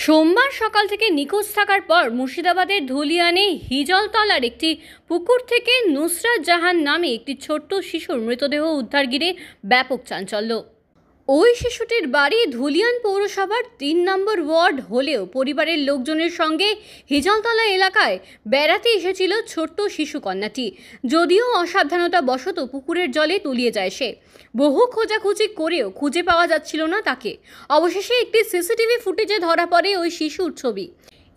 সোমবার সকাল থেকে নিখোঁজ থাকার পর মুর্শিদাবাদের ধুলিয়ানে হিজলতলার একটি পুকুর থেকে নুসরাত জাহান নামে একটি ছোট্ট শিশুর মৃতদেহ উদ্ধার ঘিরে ব্যাপক চাঞ্চল্য। ওই শিশুটির বাড়ি ধুলিয়ান পৌরসভার ৩ নম্বর ওয়ার্ড হলেও পরিবারের লোকজনের সঙ্গে হিজলতলা এলাকায় বেড়াতে এসেছিল ছোট্ট শিশু কন্যাটি। যদিও অসাবধানতা বশত পুকুরের জলে তলিয়ে যায় সে। বহু খোঁজাখুঁজি করেও খুঁজে পাওয়া যাচ্ছিল না তাকে। অবশেষে একটি সিসিটিভি ফুটেজে ধরা পড়ে ওই শিশুর ছবি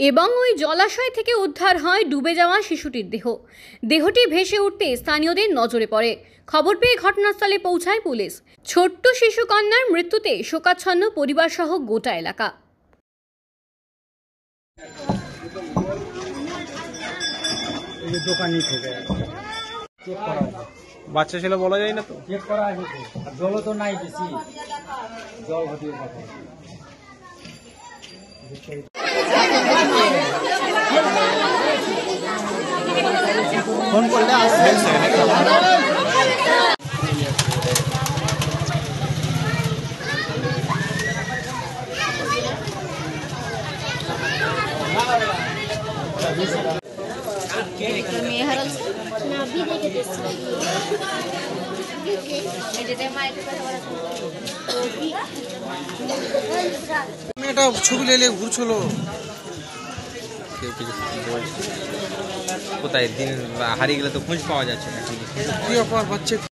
এবং ওই জলাশয় থেকে উদ্ধার হয় ডুবে যাওয়া শিশুটির দেহটি ভেসে উঠতে স্থানীয়দের নজরে পড়ে। খবর পেয়ে ঘটনাস্থলে পৌঁছায় পুলিশ। ছোট্ট শিশু কন্যার মৃত্যুতে শোকাচ্ছন্ন পরিবার সহ গোটা এলাকা। বাচ্চা ছিল বলা যায় না তো, চেক করা আছে তো, জলও তো নাই বেশি, জল হতে পারে। ফোন করলে আসবে। মেয়েটা ছবি লেলে ঘুরছিল কোথায়, দিন হারিয়ে গেলে তো খোঁজ পাওয়া যাচ্ছে না।